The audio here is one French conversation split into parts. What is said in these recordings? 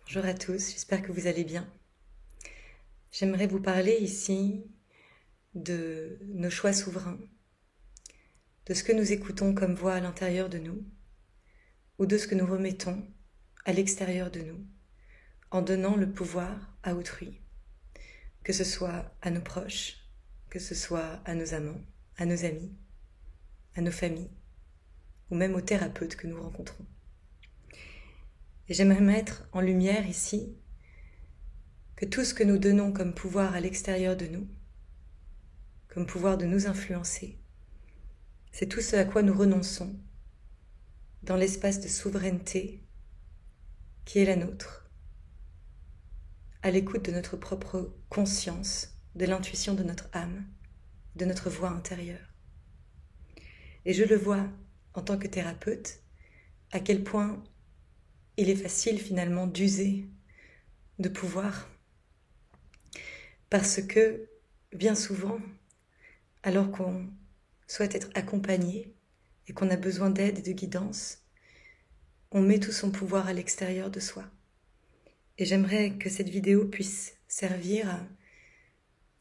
Bonjour à tous, j'espère que vous allez bien. J'aimerais vous parler ici de nos choix souverains, de ce que nous écoutons comme voix à l'intérieur de nous, ou de ce que nous remettons à l'extérieur de nous, en donnant le pouvoir à autrui, que ce soit à nos proches, que ce soit à nos amants, à nos amis, à nos familles, ou même aux thérapeutes que nous rencontrons. Et j'aimerais mettre en lumière ici que tout ce que nous donnons comme pouvoir à l'extérieur de nous, comme pouvoir de nous influencer, c'est tout ce à quoi nous renonçons dans l'espace de souveraineté qui est la nôtre, à l'écoute de notre propre conscience, de l'intuition de notre âme, de notre voix intérieure. Et je le vois en tant que thérapeute, à quel point il est facile finalement d'user de pouvoir, parce que bien souvent, alors qu'on souhaite être accompagné et qu'on a besoin d'aide et de guidance, on met tout son pouvoir à l'extérieur de soi. Et j'aimerais que cette vidéo puisse servir à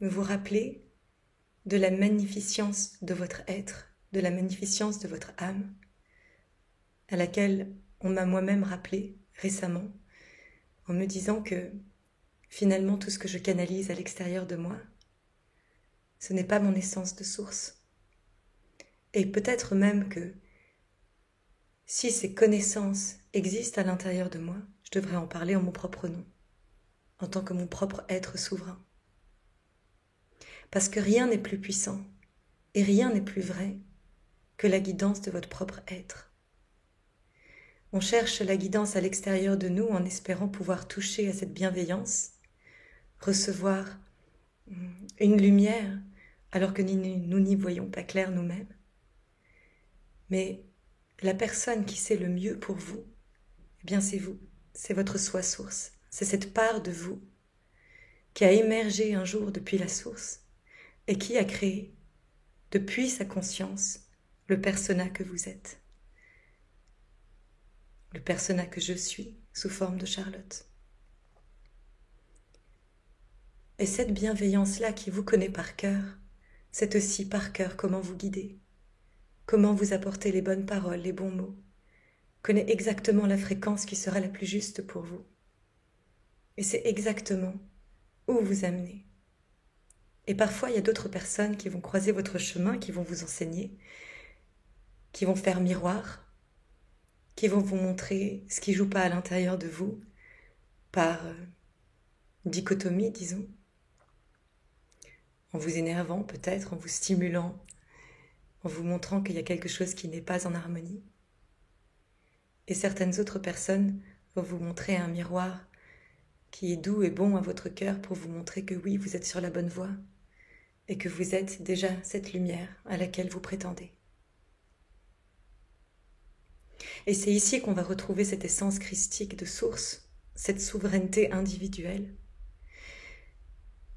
vous rappeler de la magnificence de votre être, de la magnificence de votre âme, à laquelle on m'a moi-même rappelé récemment, en me disant que finalement tout ce que je canalise à l'extérieur de moi, ce n'est pas mon essence de source. Et peut-être même que si ces connaissances existent à l'intérieur de moi, je devrais en parler en mon propre nom, en tant que mon propre être souverain. Parce que rien n'est plus puissant et rien n'est plus vrai que la guidance de votre propre être. On cherche la guidance à l'extérieur de nous en espérant pouvoir toucher à cette bienveillance, recevoir une lumière alors que nous n'y voyons pas clair nous-mêmes. Mais la personne qui sait le mieux pour vous, eh bien c'est vous, c'est votre soi-source, c'est cette part de vous qui a émergé un jour depuis la source et qui a créé, depuis sa conscience, le persona que vous êtes, le persona que je suis sous forme de Charlotte. Et cette bienveillance-là qui vous connaît par cœur, c'est aussi par cœur comment vous guider, comment vous apporter les bonnes paroles, les bons mots, connaît exactement la fréquence qui sera la plus juste pour vous. Et c'est exactement où vous amener. Et parfois, il y a d'autres personnes qui vont croiser votre chemin, qui vont vous enseigner, qui vont faire miroir, qui vont vous montrer ce qui ne joue pas à l'intérieur de vous, par dichotomie, disons, en vous énervant peut-être, en vous stimulant, en vous montrant qu'il y a quelque chose qui n'est pas en harmonie. Et certaines autres personnes vont vous montrer un miroir qui est doux et bon à votre cœur pour vous montrer que oui, vous êtes sur la bonne voie et que vous êtes déjà cette lumière à laquelle vous prétendez. Et c'est ici qu'on va retrouver cette essence christique de source, cette souveraineté individuelle.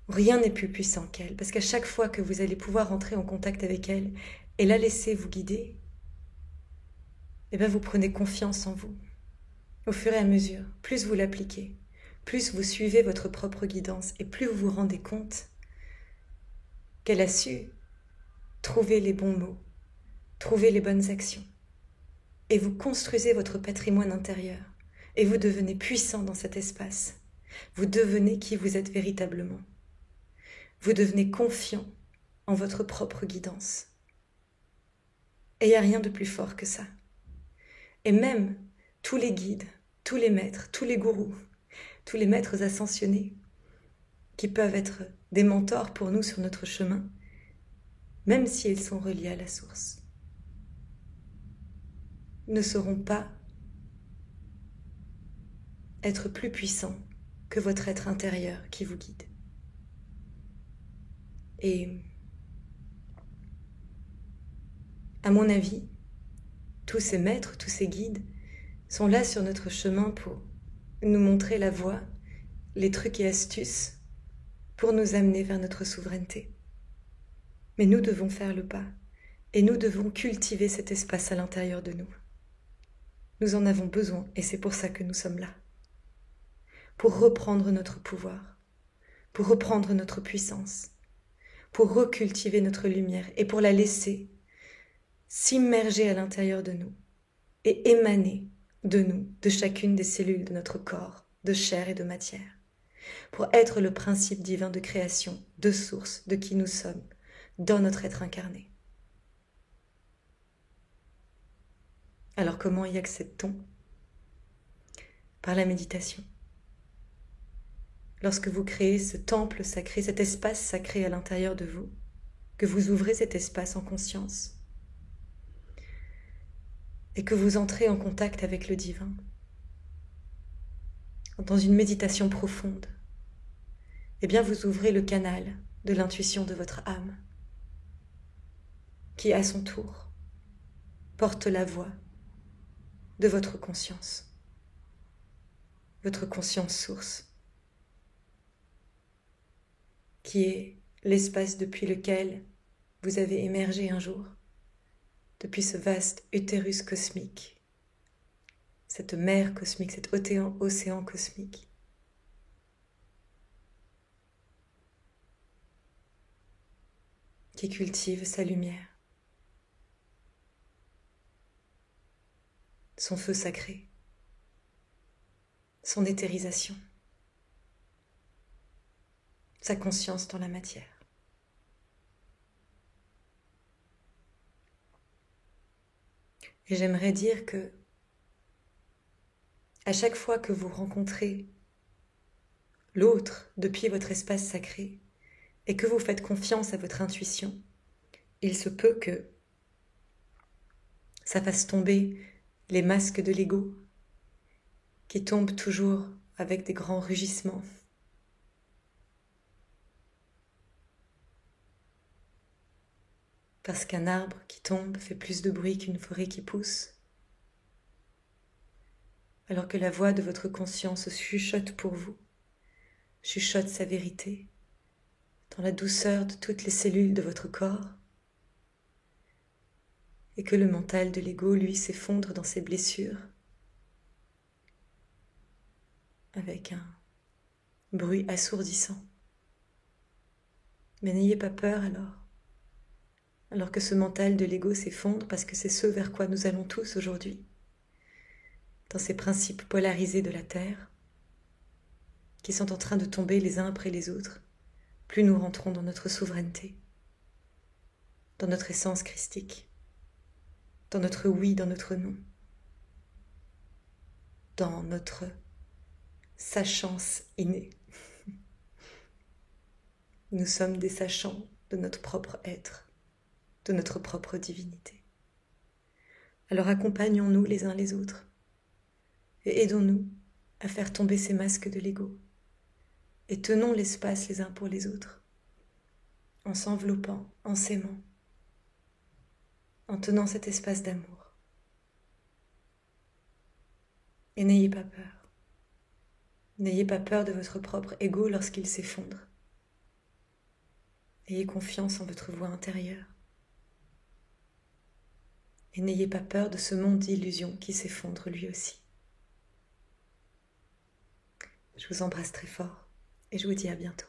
Rien n'est plus puissant qu'elle, parce qu'à chaque fois que vous allez pouvoir entrer en contact avec elle et la laisser vous guider, eh bien vous prenez confiance en vous. Au fur et à mesure, plus vous l'appliquez, plus vous suivez votre propre guidance et plus vous vous rendez compte qu'elle a su trouver les bons mots, trouver les bonnes actions. Et vous construisez votre patrimoine intérieur et vous devenez puissant dans cet espace. Vous devenez qui vous êtes véritablement. Vous devenez confiant en votre propre guidance. Et il n'y a rien de plus fort que ça. Et même tous les guides, tous les maîtres, tous les gourous, tous les maîtres ascensionnés qui peuvent être des mentors pour nous sur notre chemin, même si ils sont reliés à la source, ne sauront pas être plus puissants que votre être intérieur qui vous guide. Et à mon avis, tous ces maîtres, tous ces guides sont là sur notre chemin pour nous montrer la voie, les trucs et astuces pour nous amener vers notre souveraineté. Mais nous devons faire le pas et nous devons cultiver cet espace à l'intérieur de nous. Nous en avons besoin et c'est pour ça que nous sommes là. pour reprendre notre pouvoir, pour reprendre notre puissance, pour recultiver notre lumière et pour la laisser s'immerger à l'intérieur de nous et émaner de nous, de chacune des cellules de notre corps, de chair et de matière, pour être le principe divin de création, de source, de qui nous sommes, dans notre être incarné. Alors comment y accède-t-on? Par la méditation. Lorsque vous créez ce temple sacré, cet espace sacré à l'intérieur de vous, que vous ouvrez cet espace en conscience et que vous entrez en contact avec le divin, dans une méditation profonde, eh bien vous ouvrez le canal de l'intuition de votre âme, qui à son tour porte la voix de votre conscience source, qui est l'espace depuis lequel vous avez émergé un jour, depuis ce vaste utérus cosmique, cette mer cosmique, cet océan cosmique. Qui cultive sa lumière, son feu sacré, son éthérisation, sa conscience dans la matière. Et j'aimerais dire que à chaque fois que vous rencontrez l'autre depuis votre espace sacré et que vous faites confiance à votre intuition, il se peut que ça fasse tomber les masques de l'ego qui tombent toujours avec des grands rugissements. Parce qu'un arbre qui tombe fait plus de bruit qu'une forêt qui pousse, alors que la voix de votre conscience chuchote pour vous, chuchote sa vérité, dans la douceur de toutes les cellules de votre corps, et que le mental de l'ego, lui, s'effondre dans ses blessures, avec un bruit assourdissant. Mais n'ayez pas peur alors que ce mental de l'ego s'effondre, parce que c'est ce vers quoi nous allons tous aujourd'hui, dans ces principes polarisés de la Terre, qui sont en train de tomber les uns après les autres, plus nous rentrons dans notre souveraineté, dans notre essence christique, dans notre oui, dans notre non, dans notre sachance innée. Nous sommes des sachants de notre propre être, de notre propre divinité. Alors accompagnons-nous les uns les autres et aidons-nous à faire tomber ces masques de l'ego et tenons l'espace les uns pour les autres, en s'enveloppant, en s'aimant, en tenant cet espace d'amour. Et n'ayez pas peur. N'ayez pas peur de votre propre ego lorsqu'il s'effondre. Ayez confiance en votre voix intérieure. Et n'ayez pas peur de ce monde d'illusions qui s'effondre lui aussi. Je vous embrasse très fort et je vous dis à bientôt.